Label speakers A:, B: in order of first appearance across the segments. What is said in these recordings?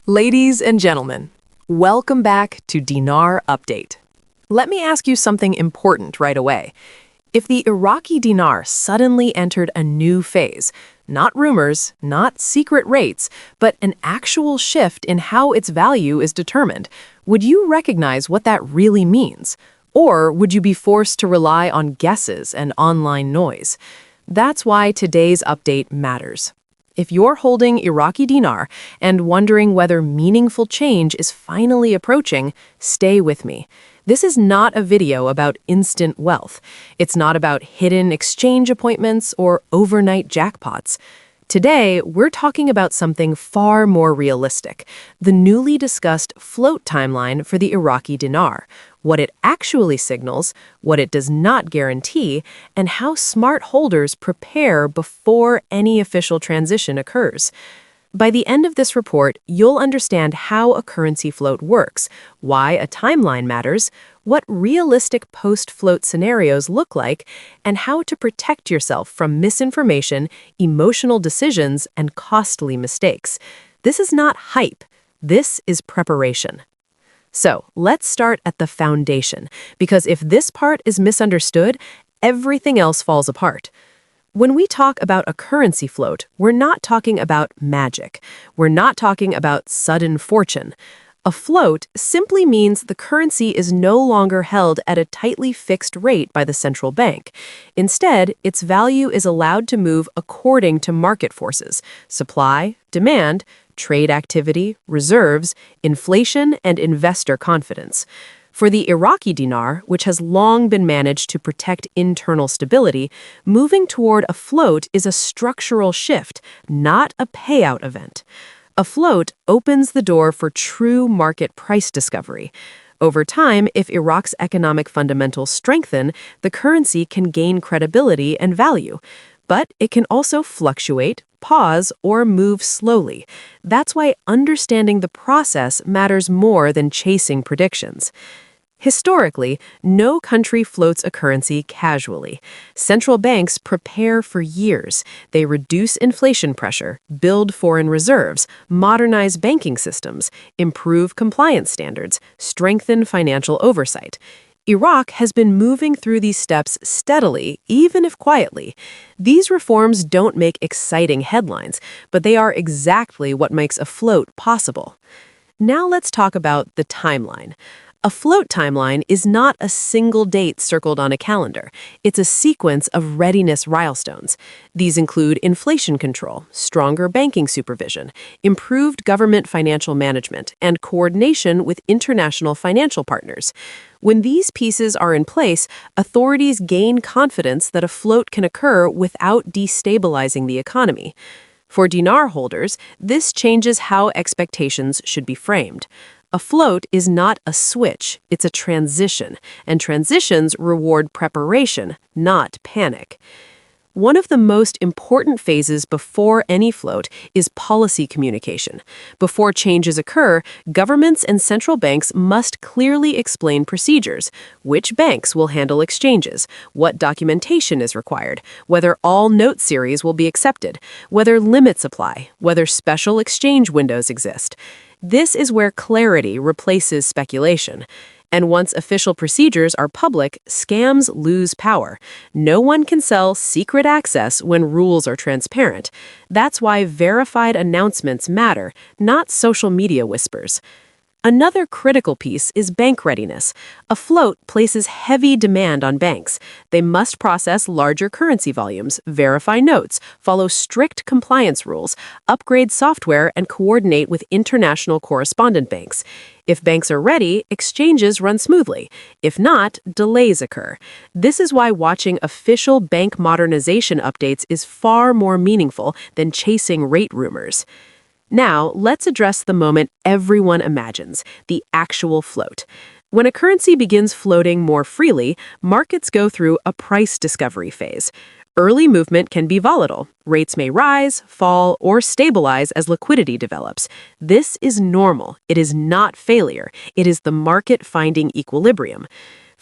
A: Ladies and gentlemen, welcome back to Dinar Update. Let me ask you something important right away. If the Iraqi dinar suddenly entered a new phase, not rumors, not secret rates, but an actual shift in how its value is determined, would you recognize what that really means? Or would you be forced to rely on guesses and online noise? That's why today's update matters. If you're holding Iraqi dinar and wondering whether meaningful change is finally approaching, stay with me. This is not a video about instant wealth. It's not about hidden exchange appointments or overnight jackpots. Today, we're talking about something far more realistic, the newly discussed float timeline for the Iraqi dinar, what it actually signals, what it does not guarantee, and how smart holders prepare before any official transition occurs. By the end of this report, you'll understand how a currency float works, why a timeline matters, what realistic post-float scenarios look like, and how to protect yourself from misinformation, emotional decisions, and costly mistakes. This is not hype. This is preparation. So, let's start at the foundation, because if this part is misunderstood, everything else falls apart. When we talk about a currency float, we're not talking about magic. We're not talking about sudden fortune. A float simply means the currency is no longer held at a tightly fixed rate by the central bank. Instead, its value is allowed to move according to market forces: supply, demand, trade activity, reserves, inflation, and investor confidence. For the Iraqi dinar, which has long been managed to protect internal stability, moving toward a float is a structural shift, not a payout event. A float opens the door for true market price discovery. Over time, if Iraq's economic fundamentals strengthen, the currency can gain credibility and value. But it can also fluctuate, pause, or move slowly. That's why understanding the process matters more than chasing predictions. Historically, no country floats a currency casually. Central banks prepare for years. They reduce inflation pressure, build foreign reserves, modernize banking systems, improve compliance standards, strengthen financial oversight. Iraq has been moving through these steps steadily, even if quietly. These reforms don't make exciting headlines, but they are exactly what makes a float possible. Now let's talk about the timeline. A float timeline is not a single date circled on a calendar. It's a sequence of readiness milestones. These include inflation control, stronger banking supervision, improved government financial management, and coordination with international financial partners. When these pieces are in place, authorities gain confidence that a float can occur without destabilizing the economy. For dinar holders, this changes how expectations should be framed. A float is not a switch, it's a transition, and transitions reward preparation, not panic. One of the most important phases before any float is policy communication. Before changes occur, governments and central banks must clearly explain procedures: which banks will handle exchanges, what documentation is required, whether all note series will be accepted, whether limits apply, whether special exchange windows exist. This is where clarity replaces speculation. And once official procedures are public, scams lose power. No one can sell secret access when rules are transparent. That's why verified announcements matter, not social media whispers. Another critical piece is bank readiness. A float places heavy demand on banks. They must process larger currency volumes, verify notes, follow strict compliance rules, upgrade software, and coordinate with international correspondent banks. If banks are ready, exchanges run smoothly. If not, delays occur. This is why watching official bank modernization updates is far more meaningful than chasing rate rumors. Now, let's address the moment everyone imagines, the actual float. When a currency begins floating more freely, markets go through a price discovery phase. Early movement can be volatile. Rates may rise, fall, or stabilize as liquidity develops. This is normal. It is not failure. It is the market finding equilibrium.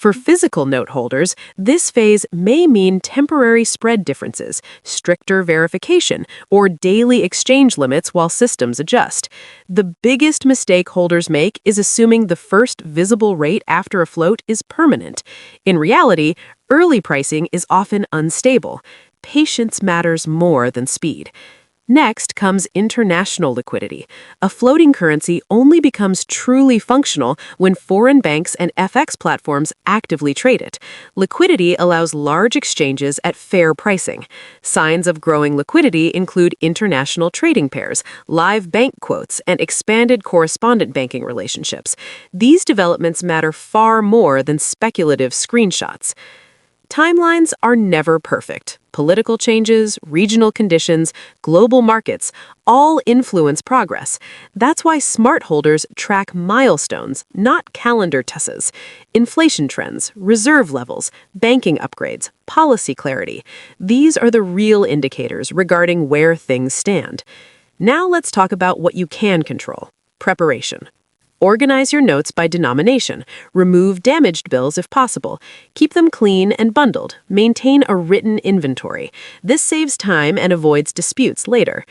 A: For physical note holders, this phase may mean temporary spread differences, stricter verification, or daily exchange limits while systems adjust. The biggest mistake holders make is assuming the first visible rate after a float is permanent. In reality, early pricing is often unstable. Patience matters more than speed. Next comes international liquidity. A floating currency only becomes truly functional when foreign banks and FX platforms actively trade it. Liquidity allows large exchanges at fair pricing. Signs of growing liquidity include international trading pairs, live bank quotes, and expanded correspondent banking relationships. These developments matter far more than speculative screenshots. Timelines are never perfect. Political changes, regional conditions, global markets all influence progress. That's why smart holders track milestones, not calendar tusses. Inflation trends, reserve levels, banking upgrades, policy clarity. These are the real indicators regarding where things stand. Now let's talk about what you can control: preparation. Organize your notes by denomination. Remove damaged bills if possible. Keep them clean and bundled. Maintain a written inventory. This saves time and avoids disputes later.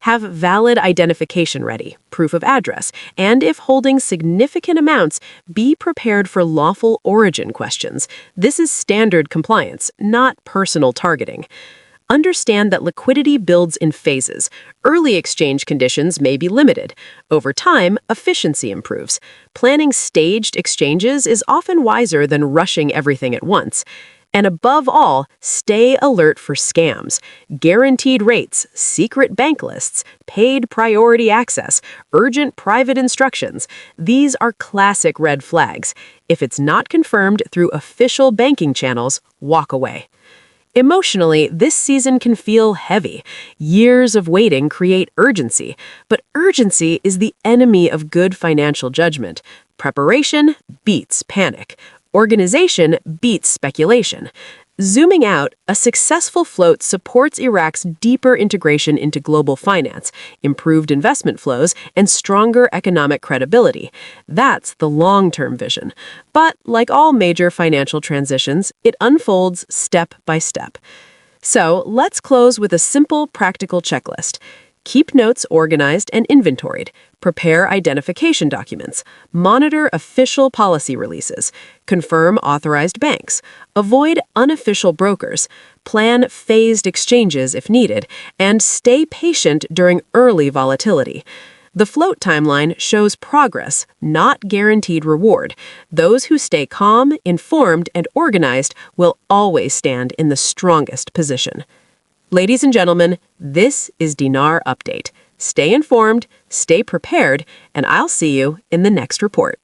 A: Have valid identification ready, proof of address, and if holding significant amounts, be prepared for lawful origin questions. This is standard compliance, not personal targeting. Understand that liquidity builds in phases. Early exchange conditions may be limited. Over time, efficiency improves. Planning staged exchanges is often wiser than rushing everything at once. And above all, stay alert for scams. Guaranteed rates, secret bank lists, paid priority access, urgent private instructions. These are classic red flags. If it's not confirmed through official banking channels, walk away. Emotionally, this season can feel heavy. Years of waiting create urgency, but urgency is the enemy of good financial judgment. Preparation beats panic. Organization beats speculation. Zooming out, a successful float supports Iraq's deeper integration into global finance, improved investment flows, and stronger economic credibility. That's the long-term vision. But like all major financial transitions, it unfolds step by step. So let's close with a simple, practical checklist. Keep notes organized and inventoried. Prepare identification documents. Monitor official policy releases. Confirm authorized banks. Avoid unofficial brokers. Plan phased exchanges if needed. And stay patient during early volatility. The float timeline shows progress, not guaranteed reward. Those who stay calm, informed, and organized will always stand in the strongest position. Ladies and gentlemen, this is Dinar Update. Stay informed, stay prepared, and I'll see you in the next report.